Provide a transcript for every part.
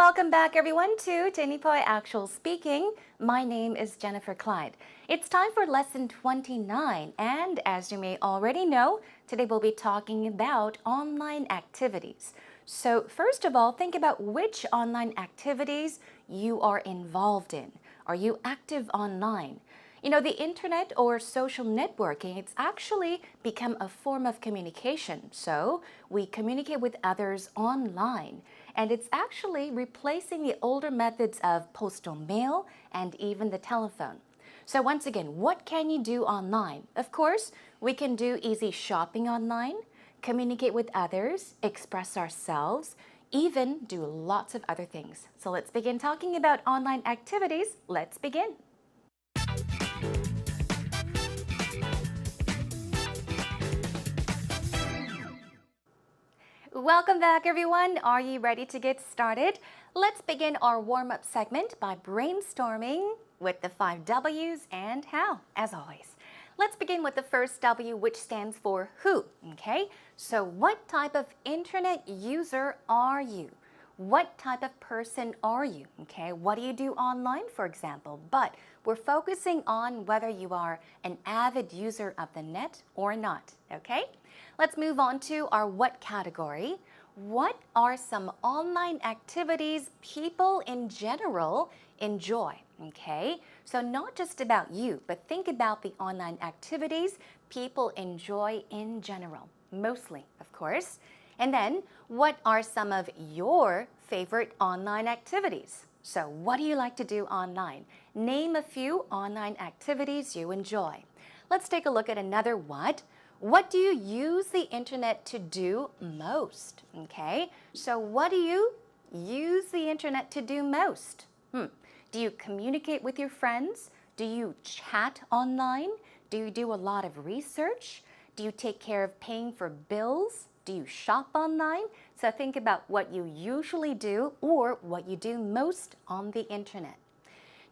welcome back everyone to Tinipoy Actual Speaking. My name is Jennifer Clyde. It's time for lesson 29, and as you may already know, today we'll be talking about online activities. So first of all, think about which online activities you are involved in. Are you active online? You know, the internet or social networking, it's actually become a form of communication. So we communicate with others online. And it's actually replacing the older methods of postal mail and even the telephone. So once again, what can you do online? Of course, we can do easy shopping online, communicate with others, express ourselves, even do lots of other things. So let's begin talking about online activities. Let's begin. Welcome back everyone. Are you ready to get started? Let's begin our warm-up segment by brainstorming with the 5 W's and how, as always. Let's begin with the first W, which stands for who, okay? So what type of internet user are you? What type of person are you, okay? What do you do online, for example? But we're focusing on whether you are an avid user of the net or not, okay? Let's move on to our what category. What are some online activities people in general enjoy? Okay, so not just about you, but think about the online activities people enjoy in general, mostly, of course. And then, what are some of your favorite online activities? So what do you like to do online? Name a few online activities you enjoy. Let's take a look at another what. What do you use the internet to do most? Okay, so what do you use the internet to do most? Do you communicate with your friends? Do you chat online? Do you do a lot of research? Do you take care of paying for bills? Do you shop online? So think about what you usually do or what you do most on the internet.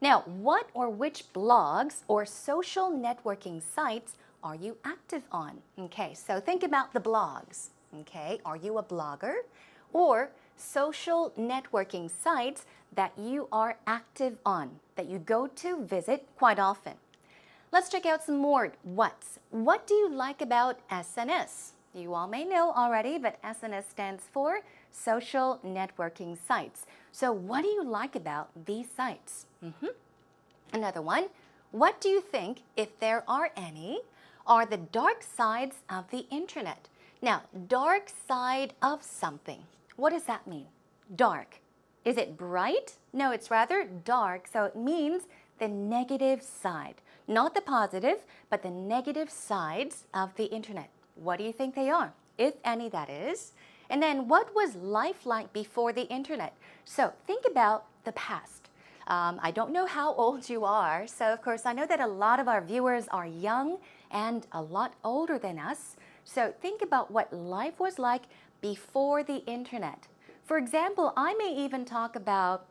Now, what or which blogs or social networking sites are you active on? Okay, so think about the blogs. Okay, are you a blogger? Or social networking sites that you are active on, that you go to visit quite often. Let's check out some more what's. What do you like about SNS? You all may know already, but SNS stands for social networking sites. So what do you like about these sites? Another one, what do you think, if there are any, are the dark sides of the internet? Now, dark side of something. What does that mean? Dark. Is it bright? No, it's rather dark, so it means the negative side. Not the positive, but the negative sides of the internet. What do you think they are? If any, that is. And then what was life like before the internet? So think about the past. I don't know how old you are, so of course I know that a lot of our viewers are young and a lot older than us. So think about what life was like before the internet. For example, I may even talk about,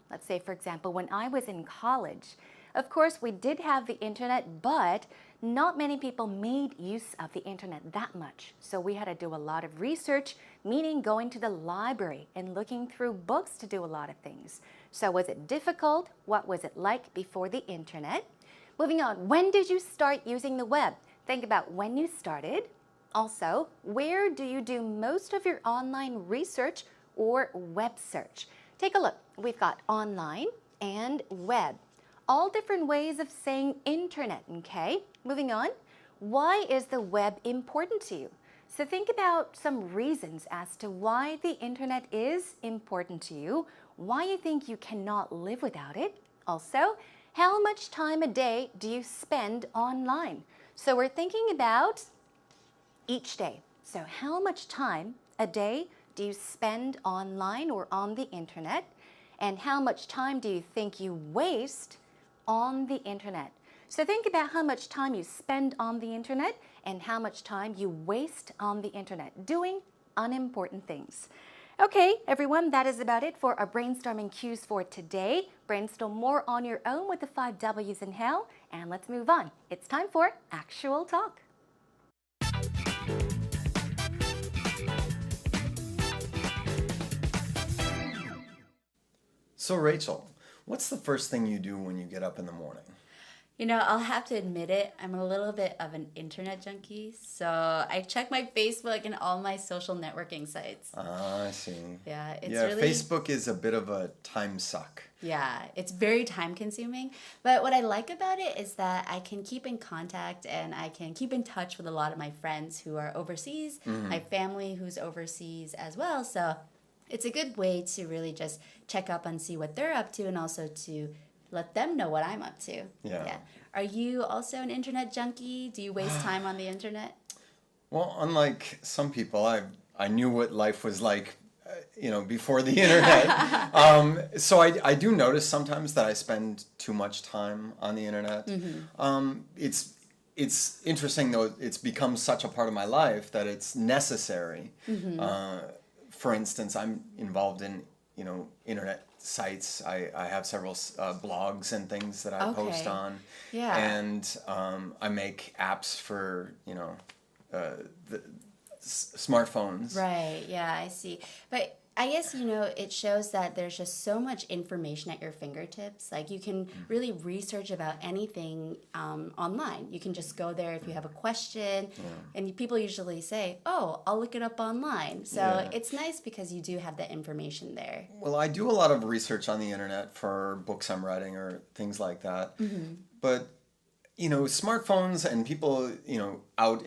let's say for example, when I was in college. Of course, we did have the internet, but not many people made use of the internet that much. So we had to do a lot of research, meaning going to the library and looking through books to do a lot of things. So was it difficult? What was it like before the internet? Moving on, when did you start using the web? Think about when you started. Also, where do you do most of your online research or web search? Take a look. We've got online and web. All different ways of saying internet, okay? Moving on, why is the web important to you? So think about some reasons as to why the internet is important to you, why you think you cannot live without it. Also, how much time a day do you spend online? So we're thinking about each day. So how much time a day do you spend online or on the internet? And how much time do you think you waste on the internet? So think about how much time you spend on the internet and how much time you waste on the internet doing unimportant things. Okay, everyone, that is about it for our brainstorming cues for today. Brainstorm more on your own with the 5 W's and how, and let's move on. It's time for Actual Talk. So Rachel, what's the first thing you do when you get up in the morning? I'll have to admit it, I'm a little bit of an internet junkie. So I check my Facebook and all my social networking sites. Ah, I see. Yeah, it's Yeah, really, Facebook is a bit of a time suck. yeah, it's very time consuming. But what I like about it is that I can keep in contact and I can keep in touch with a lot of my friends who are overseas, my family who's overseas as well. So it's a good way to really just check up and see what they're up to and also to let them know what I'm up to. Yeah. Yeah. Are you also an internet junkie? Do you waste time on the internet? Well, unlike some people, I knew what life was like, before the internet. So I do notice sometimes that I spend too much time on the internet. It's interesting though. It's become such a part of my life that it's necessary. For instance, I'm involved in internet sites. I have several blogs and things that I post Okay. on, Yeah. and I make apps for the smartphones. Right. Yeah, I see. But I guess, it shows that there's just so much information at your fingertips. Like you can really research about anything online. You can just go there if you have a question. And people usually say, oh, I'll look it up online. So Yeah. it's nice because you do have the information there. Well, I do a lot of research on the internet for books I'm writing or things like that. But smartphones and people out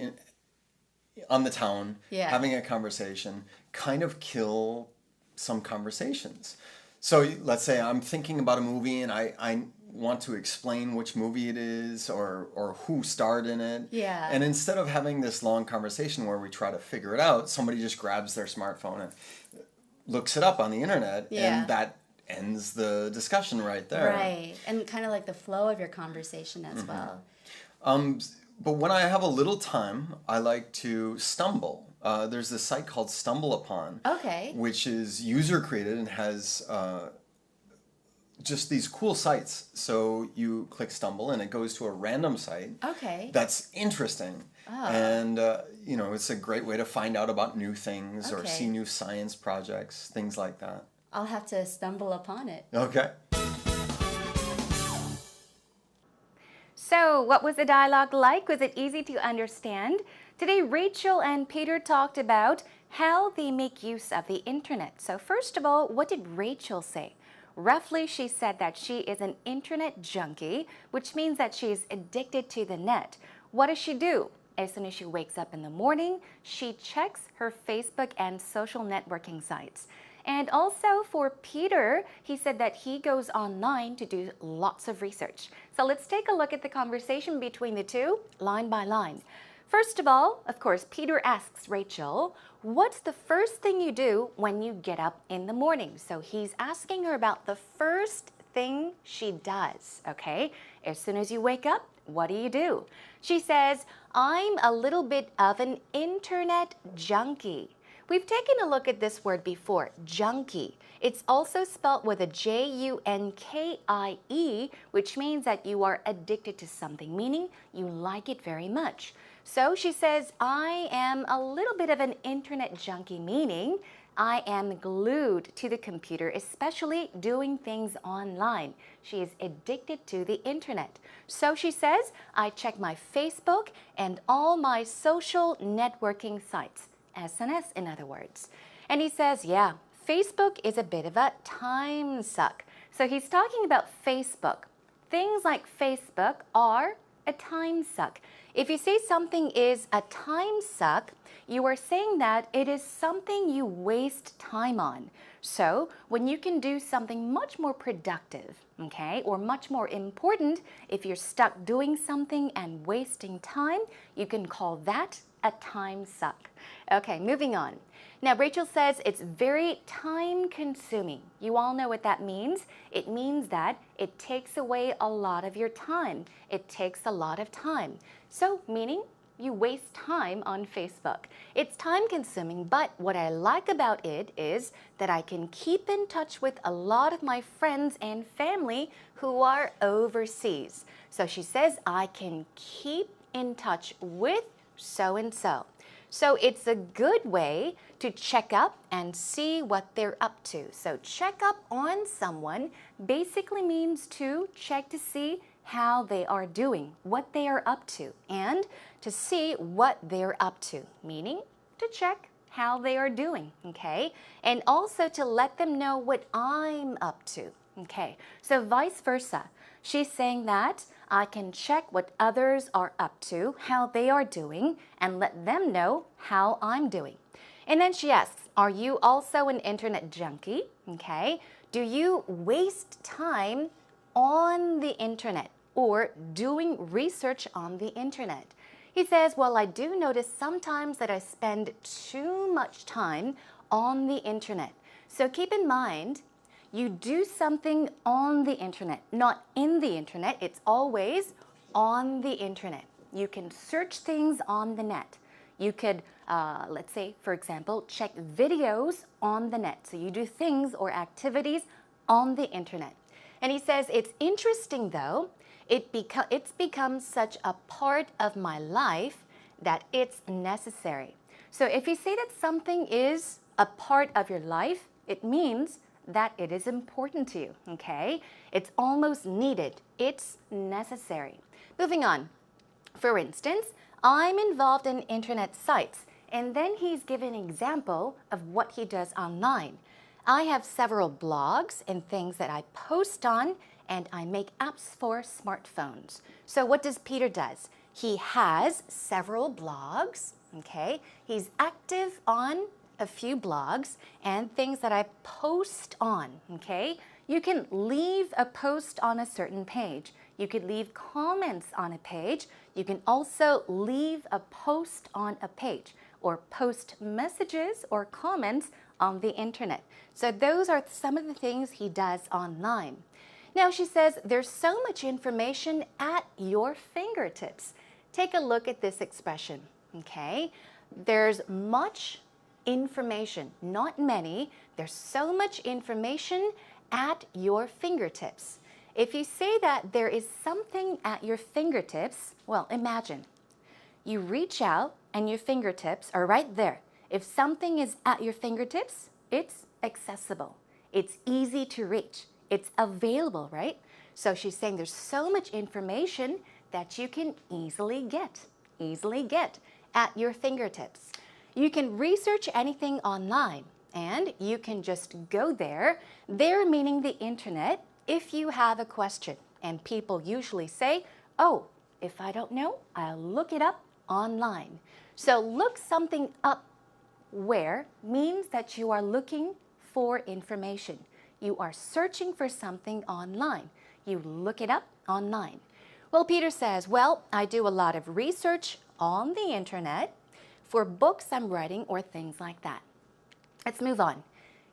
on the town Yeah. having a conversation kind of kill some conversations. So let's say I'm thinking about a movie and I want to explain which movie it is or who starred in it. Yeah. And instead of having this long conversation where we try to figure it out, somebody just grabs their smartphone and looks it up on the internet, Yeah. and that ends the discussion right there. Right. And kind of like the flow of your conversation as well. But when I have a little time, I like to stumble. There's this site called StumbleUpon, Okay. which is user created and has just these cool sites. So you click Stumble and it goes to a random site Okay. that's interesting. Oh. And, it's a great way to find out about new things or Okay. see new science projects, things like that. I'll have to stumble upon it. Okay. So, what was the dialogue like? Was it easy to understand? Today, Rachel and Peter talked about how they make use of the internet. So, first of all, what did Rachel say? Roughly, she said that she is an internet junkie, which means that she is addicted to the net. What does she do? As soon as she wakes up in the morning, she checks her Facebook and social networking sites. And also for Peter, he said that he goes online to do lots of research. So let's take a look at the conversation between the two, line by line. First of all, of course, Peter asks Rachel, what's the first thing you do when you get up in the morning? So he's asking her about the first thing she does, okay? As soon as you wake up, what do? She says, I'm a little bit of an internet junkie. We've taken a look at this word before, junkie. It's also spelled with a Junkie, which means that you are addicted to something, meaning you like it very much. So she says, I am a little bit of an internet junkie, meaning I am glued to the computer, especially doing things online. She is addicted to the internet. So she says, I check my Facebook and all my social networking sites. SNS, in other words. And he says, yeah, Facebook is a bit of a time suck. So he's talking about Facebook. Things like Facebook are a time suck. If you say something is a time suck, you are saying that it is something you waste time on. So when you can do something much more productive, okay, or much more important, if you're stuck doing something and wasting time, you can call that a time suck. Okay, moving on. Now, Rachel says it's very time consuming. You all know what that means. It means that it takes away a lot of your time. It takes a lot of time. So, meaning you waste time on Facebook. It's time consuming, but what I like about it is that I can keep in touch with a lot of my friends and family who are overseas. So she says I can keep in touch with so and so. So it's a good way to check up and see what they're up to. So check up on someone basically means to check to see how they are doing, what they are up to, and to see what they're up to, meaning to check how they are doing, okay? And also to let them know what I'm up to, okay? So vice versa. She's saying that I can check what others are up to, how they are doing, and let them know how I'm doing. And then she asks, are you also an internet junkie? Okay. Do you waste time on the internet or doing research on the internet? He says, well, I do notice sometimes that I spend too much time on the internet. So keep in mind, you do something on the internet, not in the internet. It's always on the internet. You can search things on the net. You could, let's say, for example, check videos on the net. So you do things or activities on the internet. And he says, it's interesting though, it's become such a part of my life that it's necessary. So if you say that something is a part of your life, it means that it is important to you, okay? It's almost needed. It's necessary. Moving on. For instance, I'm involved in internet sites, and then he's given an example of what he does online. I have several blogs and things that I post on, and I make apps for smartphones. So what does Peter does? He has several blogs, okay? He's active on a few blogs and things that I post on, okay? You can leave a post on a certain page. You could leave comments on a page. You can also leave a post on a page or post messages or comments on the internet. So those are some of the things he does online. Now she says there's so much information at your fingertips. Take a look at this expression, okay? There's much information, not many. There's so much information at your fingertips. If you say that there is something at your fingertips, well, imagine. You reach out and your fingertips are right there. If something is at your fingertips, it's accessible. It's easy to reach. It's available, right? So she's saying there's so much information that you can easily get at your fingertips. You can research anything online and you can just go there meaning the internet, if you have a question. And people usually say, oh, if I don't know, I'll look it up online. So look something up where means that you are looking for information. You are searching for something online. You look it up online. Well, Peter says, well, I do a lot of research on the internet for books I'm writing or things like that. Let's move on.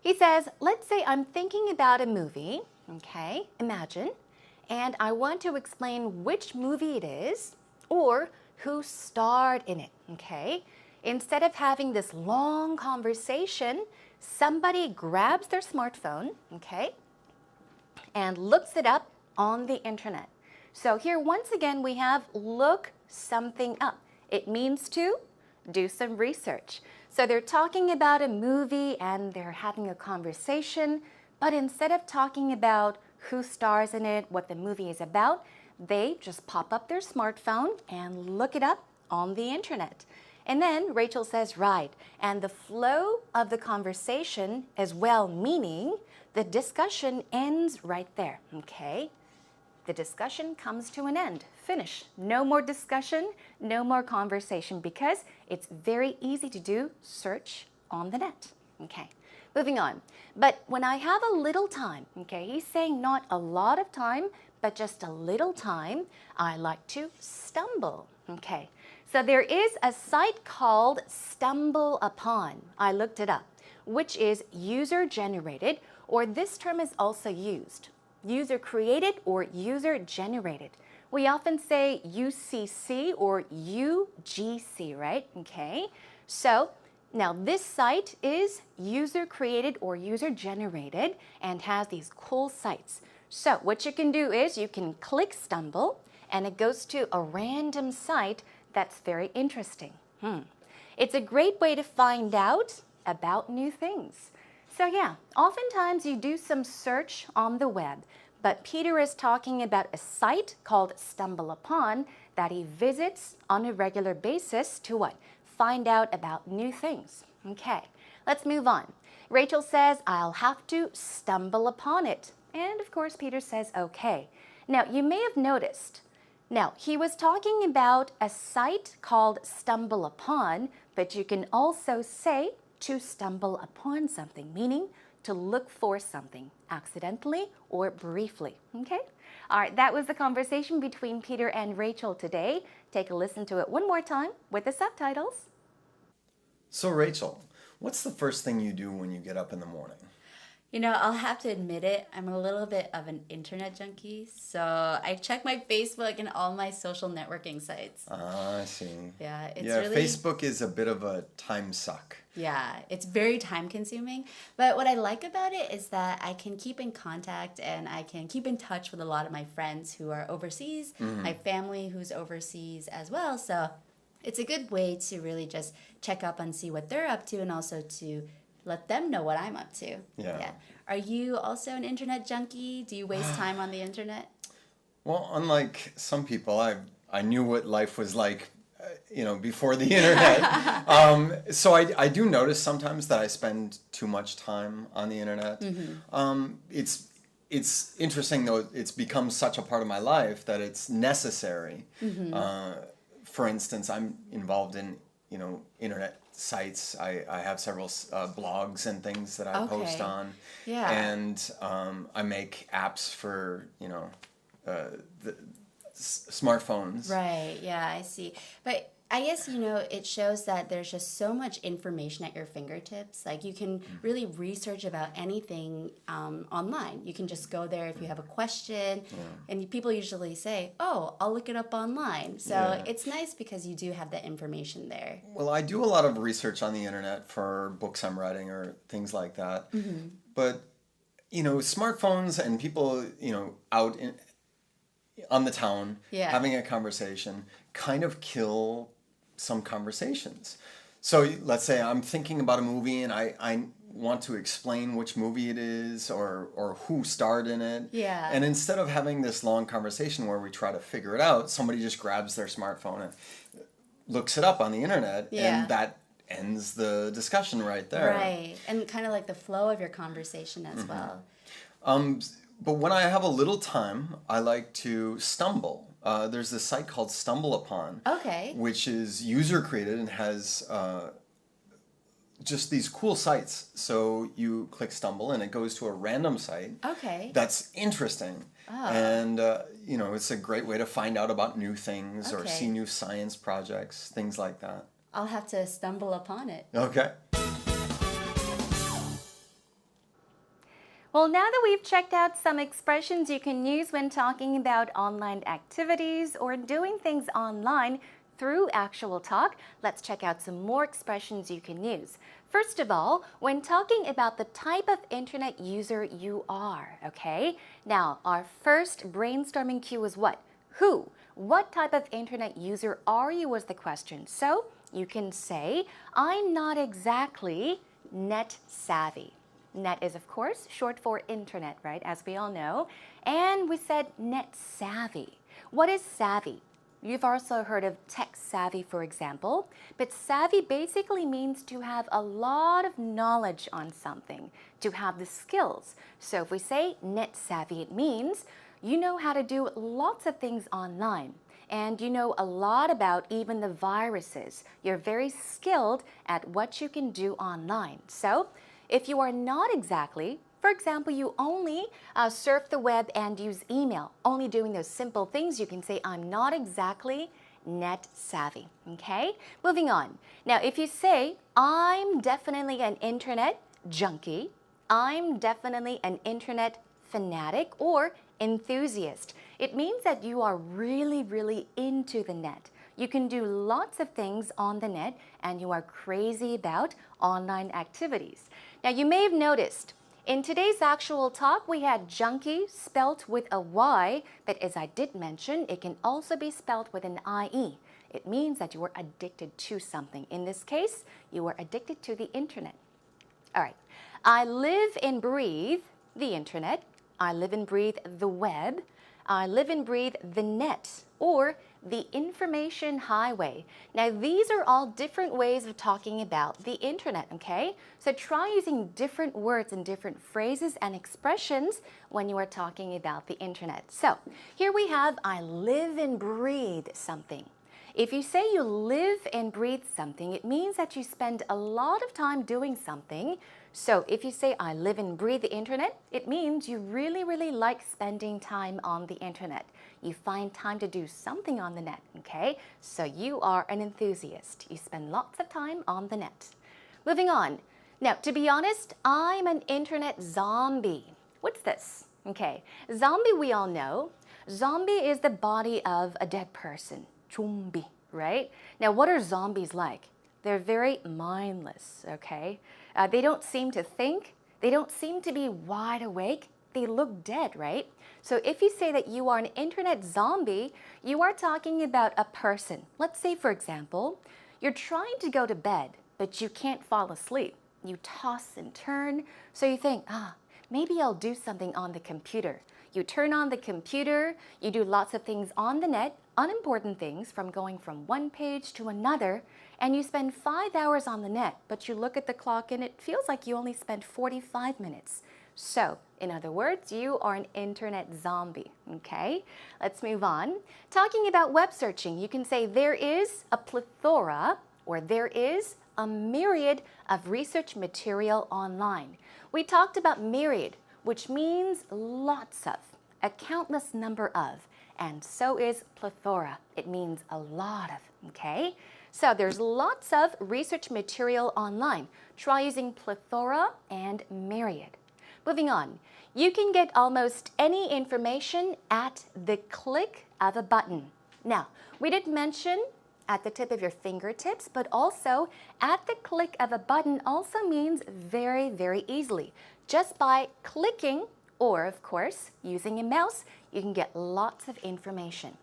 He says, let's say I'm thinking about a movie, okay, imagine, and I want to explain which movie it is or who starred in it, okay? Instead of having this long conversation, somebody grabs their smartphone, okay, and looks it up on the internet. So here, once again, we have look something up. It means to do some research. So they're talking about a movie and they're having a conversation, but instead of talking about who stars in it, what the movie is about, they just pop up their smartphone and look it up on the internet. And then Rachel says, right, and the flow of the conversation as well, meaning the discussion ends right there, okay? The discussion comes to an end, finish. No more discussion, no more conversation, because it's very easy to do search on the net, okay? Moving on, but when I have a little time, okay, he's saying not a lot of time, but just a little time, I like to stumble, okay? So there is a site called Stumble Upon. I looked it up, which is user-generated, or this term is also used. User-created or user-generated. We often say UCC or UGC, right? Okay. So now this site is user-created or user-generated and has these cool sites. So what you can do is you can click Stumble and it goes to a random site that's very interesting. It's a great way to find out about new things. So yeah, oftentimes you do some search on the web, but Peter is talking about a site called StumbleUpon that he visits on a regular basis to what? Find out about new things. Okay, let's move on. Rachel says, I'll have to stumble upon it. And of course, Peter says, okay. Now, you may have noticed, now, he was talking about a site called StumbleUpon, but you can also say to stumble upon something, meaning to look for something accidentally or briefly. Okay? All right, that was the conversation between Peter and Rachel today. Take a listen to it one more time with the subtitles. So Rachel, what's the first thing you do when you get up in the morning? You know, I'll have to admit it, I'm a little bit of an internet junkie. So I check my Facebook and all my social networking sites. Ah, I see. Yeah, it's Yeah, really... Facebook is a bit of a time suck. Yeah, it's very time consuming. But what I like about it is that I can keep in contact and I can keep in touch with a lot of my friends who are overseas, my family who's overseas as well. So it's a good way to really just check up and see what they're up to and also to let them know what I'm up to. Yeah. Are you also an internet junkie? Do you waste time on the internet? Well, unlike some people, I knew what life was like, before the internet. So I do notice sometimes that I spend too much time on the internet. It's interesting though. It's become such a part of my life that it's necessary. For instance, I'm involved in internet sites. I have several blogs and things that I post on. Yeah. And I make apps for the smartphones. Right, yeah, I see. But I guess, it shows that there's just so much information at your fingertips. Like, you can really research about anything online. You can just go there if you have a question. And people usually say, oh, I'll look it up online. So it's nice because you do have that information there. Well, I do a lot of research on the internet for books I'm writing or things like that. But, smartphones and people, out on the town having a conversation kind of kill some conversations. So let's say I'm thinking about a movie and I want to explain which movie it is or who starred in it. Yeah. And instead of having this long conversation where we try to figure it out, somebody just grabs their smartphone and looks it up on the internet and that ends the discussion right there. Right. And kind of like the flow of your conversation as well. But when I have a little time, I like to stumble. There's this site called StumbleUpon, which is user created and has just these cool sites. So you click stumble and it goes to a random site. That's interesting. And, it's a great way to find out about new things or see new science projects, things like that. I'll have to stumble upon it. Okay. Well, now that we've checked out some expressions you can use when talking about online activities or doing things online through actual talk, let's check out some more expressions you can use. First of all, when talking about the type of internet user you are, okay? Now, our first brainstorming cue is what? Who? What type of internet user are you was the question. So you can say, I'm not exactly net savvy. Net is, of course, short for internet, right, as we all know. And we said net savvy. What is savvy? You've also heard of tech savvy, for example. But savvy basically means to have a lot of knowledge on something, to have the skills. So if we say net savvy, it means you know how to do lots of things online. And you know a lot about even the viruses. You're very skilled at what you can do online. So if you are not exactly, for example, you only surf the web and use email, only doing those simple things, you can say, I'm not exactly net savvy, okay? Moving on. Now, if you say, I'm definitely an internet junkie, I'm definitely an internet fanatic or enthusiast, it means that you are really, really into the net. You can do lots of things on the net and you are crazy about online activities. Now, you may have noticed, in today's actual talk, we had junkie spelt with a Y, but as I did mention, it can also be spelt with an IE. it means that you are addicted to something. In this case, you are addicted to the internet. All right. I live and breathe the internet. I live and breathe the web. I live and breathe the net or the information highway. Now, these are all different ways of talking about the internet, okay? So try using different words and different phrases and expressions when you are talking about the internet. So here we have, I live and breathe something. If you say you live and breathe something, it means that you spend a lot of time doing something. So if you say, I live and breathe the internet, it means you really, really like spending time on the internet. You find time to do something on the net, okay? So you are an enthusiast. You spend lots of time on the net. Moving on. Now, to be honest, I'm an internet zombie. What's this? Okay, zombie we all know. Zombie is the body of a dead person. Zombie, right? Now, what are zombies like? They're very mindless, okay? They don't seem to think. They don't seem to be wide awake. They look dead, right? So if you say that you are an internet zombie, you are talking about a person. Let's say, for example, you're trying to go to bed, but you can't fall asleep. You toss and turn, so you think, maybe I'll do something on the computer. You turn on the computer, you do lots of things on the net, unimportant things from going from one page to another, and you spend 5 hours on the net, but you look at the clock and it feels like you only spent 45 minutes. So, in other words, you are an internet zombie, okay? Let's move on. Talking about web searching, you can say there is a plethora or there is a myriad of research material online. We talked about myriad, which means lots of, a countless number of, and so is plethora. It means a lot of, okay? So there's lots of research material online. Try using plethora and myriad. Moving on, you can get almost any information at the click of a button. Now, we did mention at the tip of your fingertips, but also at the click of a button also means very, very easily. Just by clicking, or of course, using a mouse, you can get lots of information.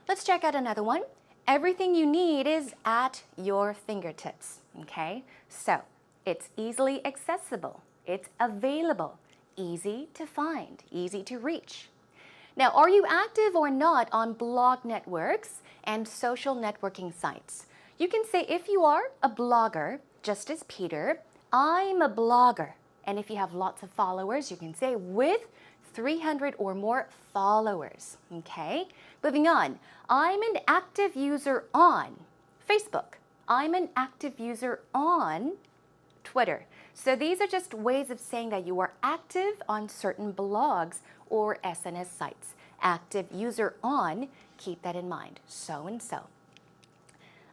Let's check out another one. Everything you need is at your fingertips, okay? So, it's easily accessible, it's available, easy to find, easy to reach. Now, are you active or not on blog networks and social networking sites? You can say if you are a blogger, just as Peter, I'm a blogger. And if you have lots of followers, you can say with 300 or more followers, okay? Moving on, I'm an active user on Facebook. I'm an active user on Twitter. So these are just ways of saying that you are active on certain blogs or SNS sites. Active user on, keep that in mind, so and so.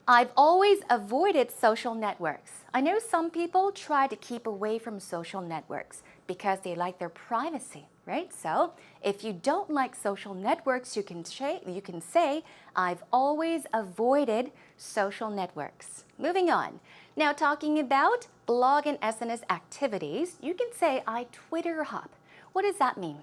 I've always avoided social networks. I know some people try to keep away from social networks because they like their privacy, right? So if you don't like social networks, you can say, I've always avoided social networks. Moving on. Now talking about blog and SNS activities, you can say, I Twitter hop. What does that mean?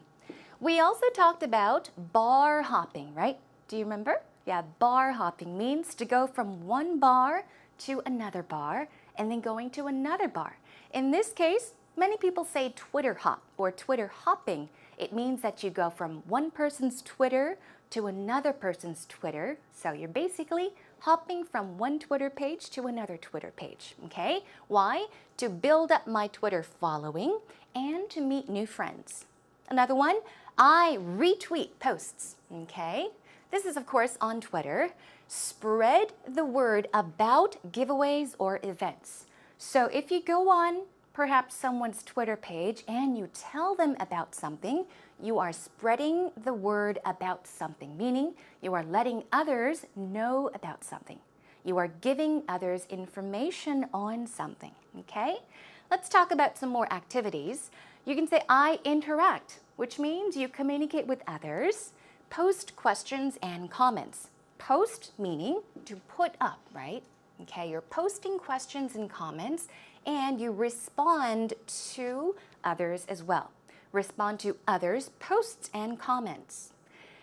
We also talked about bar hopping, right? Do you remember? Yeah, bar hopping means to go from one bar to another bar and then going to another bar. In this case, many people say Twitter hop or Twitter hopping. It means that you go from one person's Twitter to another person's Twitter. So you're basically hopping from one Twitter page to another Twitter page, okay? Why? To build up my Twitter following and to meet new friends. Another one, I retweet posts, okay? This is, of course, on Twitter. Spread the word about giveaways or events. So if you go on perhaps someone's Twitter page and you tell them about something, you are spreading the word about something, meaning you are letting others know about something. You are giving others information on something, okay? Let's talk about some more activities. You can say, I interact, which means you communicate with others. Post questions and comments. Post meaning to put up, right? Okay, you're posting questions and comments and you respond to others as well. Respond to others' posts and comments.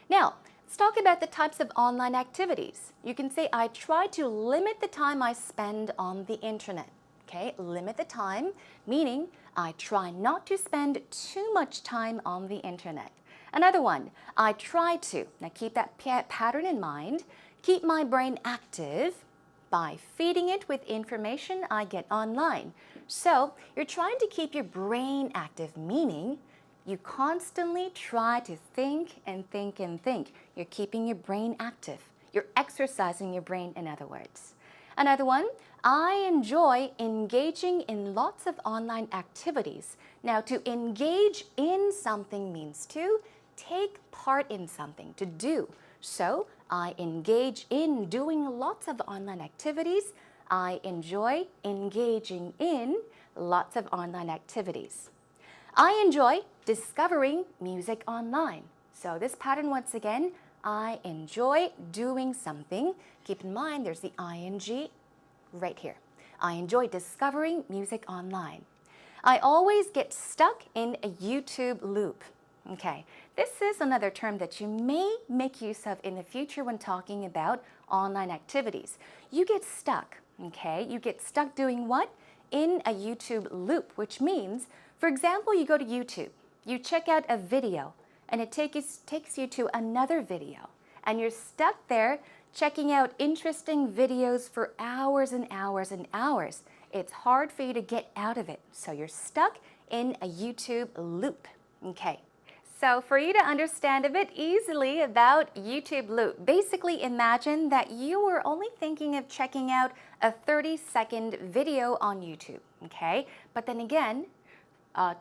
Now, Let's talk about the types of online activities. You can say, I try to limit the time I spend on the internet. Okay, limit the time, meaning I try not to spend too much time on the internet. Another one, I try to, now keep that pattern in mind, keep my brain active by feeding it with information I get online. So you're trying to keep your brain active, meaning you constantly try to think and think and think. You're keeping your brain active. You're exercising your brain, in other words. Another one, I enjoy engaging in lots of online activities. Now, to engage in something means to take part in something, to do. So, I engage in doing lots of online activities. I enjoy engaging in lots of online activities. I enjoy discovering music online. So this pattern, once again, I enjoy doing something. Keep in mind, there's the ing right here. I enjoy discovering music online. I always get stuck in a YouTube loop. Okay, this is another term that you may make use of in the future when talking about online activities. You get stuck, okay? You get stuck doing what? In a YouTube loop, which means, for example, you go to YouTube, you check out a video, and it takes you to another video, and you're stuck there checking out interesting videos for hours and hours and hours. It's hard for you to get out of it, so you're stuck in a YouTube loop, okay? So for you to understand a bit easily about YouTube loop, basically imagine that you were only thinking of checking out a 30-second video on YouTube, okay? But then again,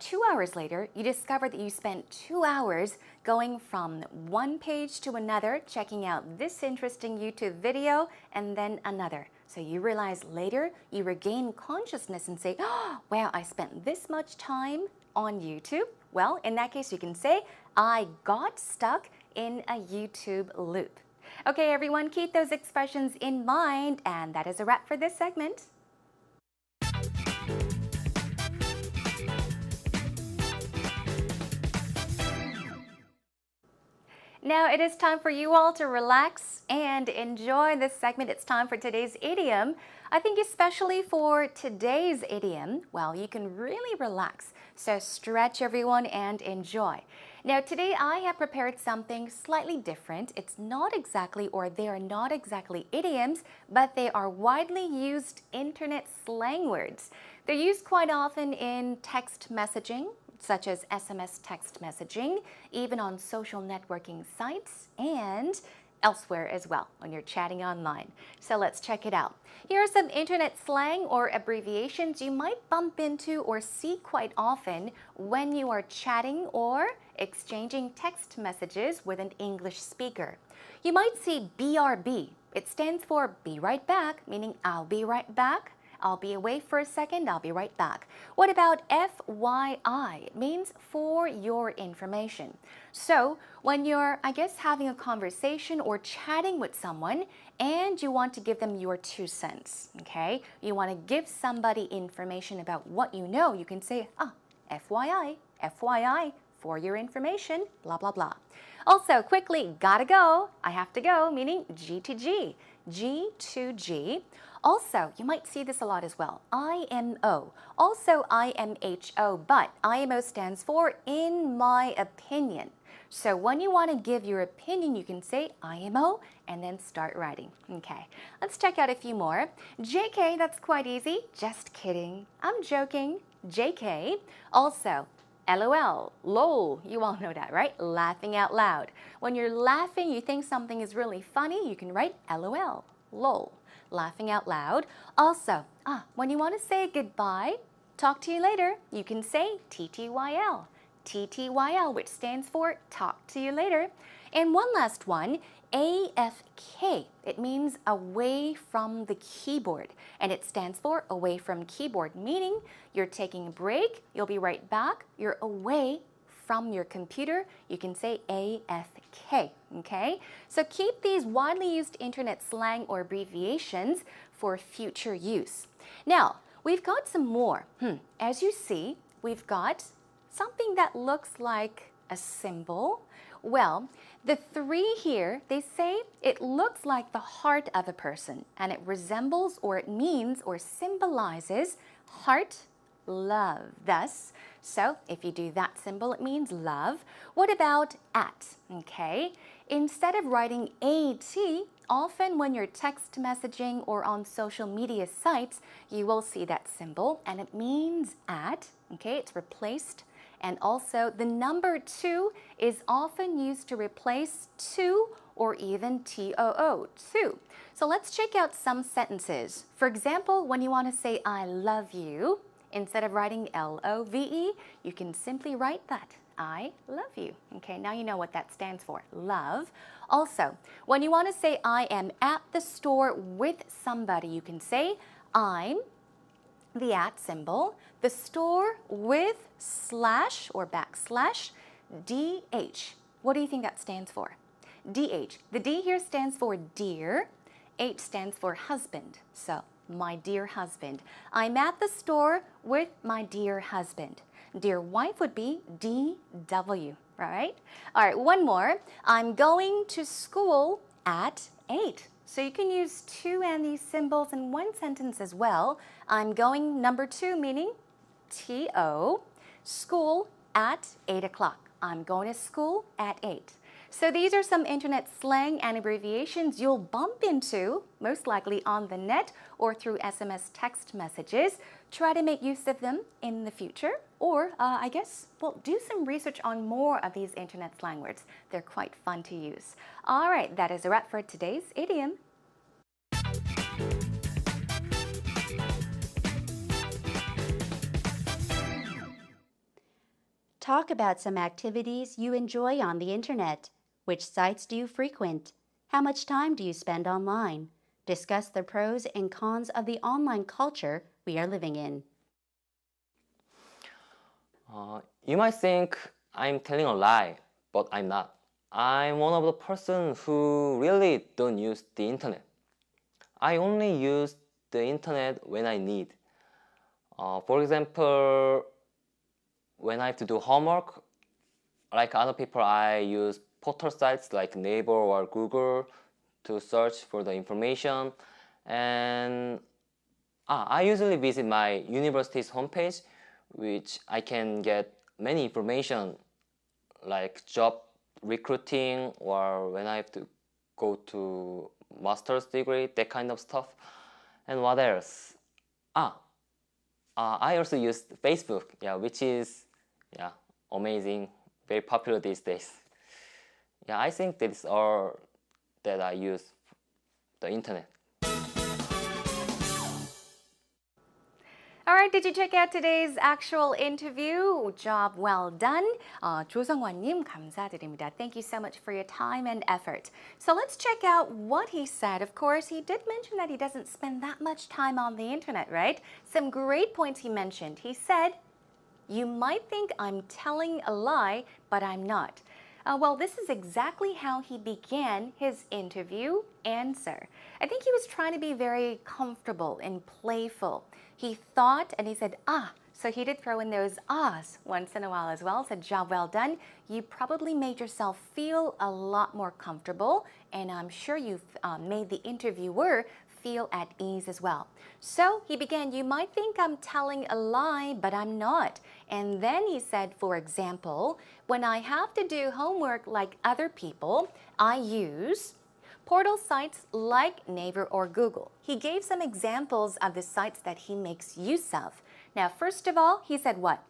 2 hours later, you discover that you spent 2 hours going from one page to another, checking out this interesting YouTube video, and then another. So you realize later, you regain consciousness and say, oh, wow, I spent this much time on YouTube. Well, in that case, you can say, I got stuck in a YouTube loop. Okay, everyone, keep those expressions in mind, and that is a wrap for this segment. Now it is time for you all to relax and enjoy this segment. It's time for today's idiom. I think especially for today's idiom, well, you can really relax. So stretch, everyone, and enjoy. Now today I have prepared something slightly different. It's not exactly, or they are not exactly idioms, but they are widely used internet slang words. They're used quite often in text messaging, such as SMS text messaging, even on social networking sites, and elsewhere as well when you're chatting online. So let's check it out. Here are some internet slang or abbreviations you might bump into or see quite often when you are chatting or exchanging text messages with an English speaker. You might see BRB. It stands for be right back, meaning I'll be right back. I'll be away for a second, I'll be right back. What about FYI? It means for your information. So when you're, having a conversation or chatting with someone and you want to give them your 2 cents, okay? You want to give somebody information about what you know, you can say, FYI, FYI, for your information, blah, blah, blah. Also, quickly, gotta go, I have to go, meaning G to G, G to G. Also, you might see this a lot as well, IMO, also IMHO, but IMO stands for in my opinion. So when you want to give your opinion, you can say IMO and then start writing. Okay, let's check out a few more. JK, that's quite easy, just kidding, I'm joking, JK. Also, LOL, LOL, you all know that, right? Laughing out loud. When you're laughing, you think something is really funny, you can write LOL, LOL. Laughing out loud. Also, when you want to say goodbye, talk to you later, you can say TTYL. TTYL, which stands for talk to you later. And one last one, AFK. It means away from the keyboard, and it stands for away from keyboard, meaning you're taking a break, you'll be right back, you're away from your computer, you can say AFK, okay? So keep these widely used internet slang or abbreviations for future use. Now, we've got some more. As you see, we've got something that looks like a symbol, Well, the 3 here, they say it looks like the heart of a person and it resembles or it means or symbolizes heart, love. Thus, so if you do that symbol, it means love. What about at? Okay. Instead of writing AT, often when you're text messaging or on social media sites, you will see that symbol and it means at. Okay, it's replaced. And also the number 2 is often used to replace to or even TOO, two. So let's check out some sentences. For example, when you want to say I love you, instead of writing LOVE, you can simply write that. I love you. Okay, now you know what that stands for, love. Also, when you want to say I am at the store with somebody, you can say I'm, the at symbol, the store with slash or backslash DH. What do you think that stands for? DH. The D here stands for dear. H stands for husband. So, my dear husband. I'm at the store with my dear husband. Dear wife would be DW, right? All right, one more. I'm going to school at 8. So you can use to and these symbols in one sentence as well. I'm going, number 2, meaning TO, school at 8 o'clock. I'm going to school at 8. So these are some internet slang and abbreviations you'll bump into, most likely on the net or through SMS text messages. Try to make use of them in the future, or I guess, well, do some research on more of these internet slang words. They're quite fun to use. All right, that is a wrap for today's idiom. Talk about some activities you enjoy on the internet. Which sites do you frequent? How much time do you spend online? Discuss the pros and cons of the online culture we are living in. You might think I'm telling a lie, but I'm not. I'm one of the persons who really don't use the internet. I only use the internet when I need. For example, when I have to do homework, like other people, I use portal sites like Naver or Google to search for the information. And I usually visit my university's homepage, which I can get many information like job recruiting or when I have to go to master's degree, that kind of stuff. And what else? I also use Facebook, which is amazing, very popular these days. I think that is all that I use the internet. All right, did you check out today's actual interview? Job well done. 조성환님 감사드립니다. Thank you so much for your time and effort. So let's check out what he said. Of course, he did mention that he doesn't spend that much time on the internet, right? Some great points he mentioned. He said, you might think I'm telling a lie, but I'm not. Well, this is exactly how he began his interview answer. I think he was trying to be very comfortable and playful. He thought and he said, so he did throw in those ahs once in a while as well. Said, job well done. You probably made yourself feel a lot more comfortable, and I'm sure you've made the interviewer feel at ease as well. So he began, you might think I'm telling a lie, but I'm not. And then he said, for example, when I have to do homework like other people, I use portal sites like Naver or Google. He gave some examples of the sites that he makes use of. Now, first of all, he said what?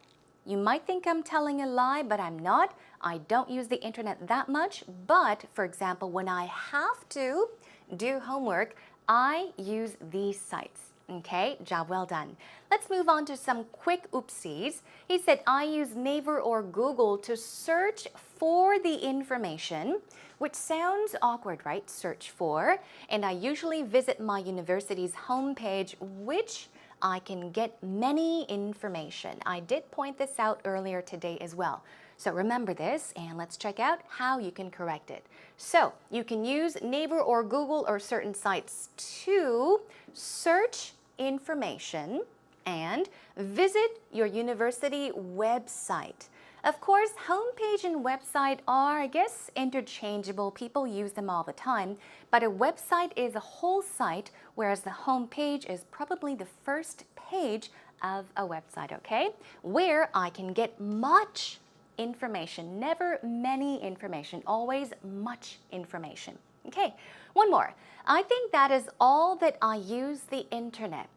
You might think I'm telling a lie, but I'm not. I don't use the internet that much, but for example, when I have to do homework, I use these sites. Okay, job well done. Let's move on to some quick oopsies. He said, I use Naver or Google to search for the information, which sounds awkward, right? Search for. And I usually visit my university's homepage, which I can get many information. I did point this out earlier today as well. So remember this, and let's check out how you can correct it. So you can use Naver or Google or certain sites to search information and visit your university website. Of course, homepage and website are, I guess, interchangeable. People use them all the time. But a website is a whole site, whereas the homepage is probably the first page of a website, okay? Where I can get much information, never many information, always much information. Okay, one more. I think that is all that I use the internet.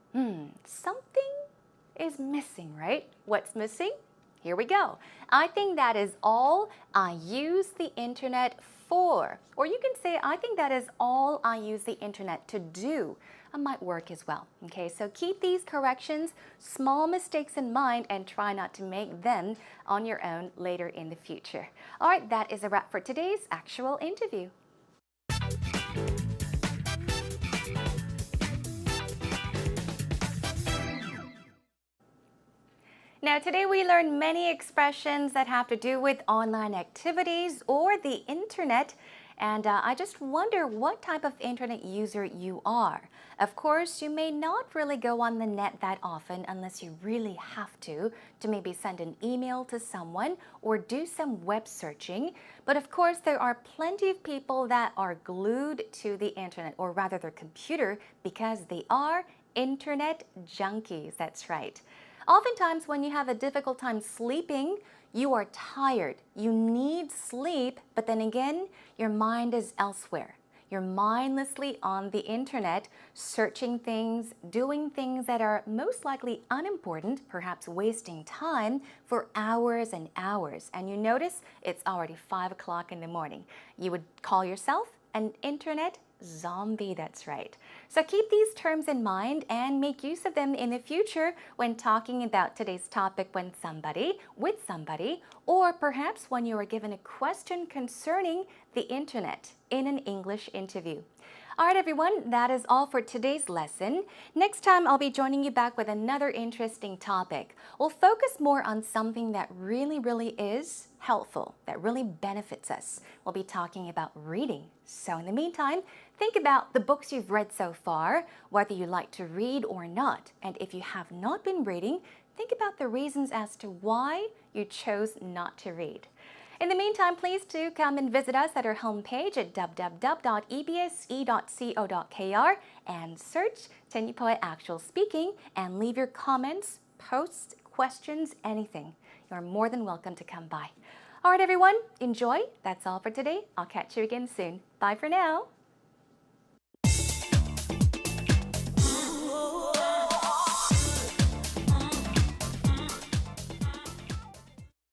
Something is missing, right? What's missing? Here we go. I think that is all I use the internet for. Or you can say, I think that is all I use the internet to do. It might work as well. Okay, so keep these corrections, small mistakes in mind, and try not to make them on your own later in the future. All right, that is a wrap for today's actual interview. Now, today we learned many expressions that have to do with online activities or the internet. And I just wonder what type of internet user you are. Of course, you may not really go on the net that often unless you really have to maybe send an email to someone or do some web searching. But of course, there are plenty of people that are glued to the internet, or rather their computer, because they are internet junkies. That's right. Oftentimes, when you have a difficult time sleeping, you are tired. You need sleep, but then again, your mind is elsewhere. You're mindlessly on the internet, searching things, doing things that are most likely unimportant, perhaps wasting time for hours and hours. And you notice it's already 5 o'clock in the morning. You would call yourself an internet zombie, that's right. So keep these terms in mind and make use of them in the future when talking about today's topic with somebody, or perhaps when you are given a question concerning the internet in an English interview. All right, everyone, that is all for today's lesson. Next time, I'll be joining you back with another interesting topic. We'll focus more on something that really is helpful, that really benefits us. We'll be talking about reading. So in the meantime, think about the books you've read so far, whether you like to read or not. And if you have not been reading, think about the reasons as to why you chose not to read. In the meantime, please do come and visit us at our homepage at www.ebse.co.kr and search 10유포의 Actual Speaking and leave your comments, posts, questions, anything. You're more than welcome to come by. All right, everyone, enjoy. That's all for today. I'll catch you again soon. Bye for now.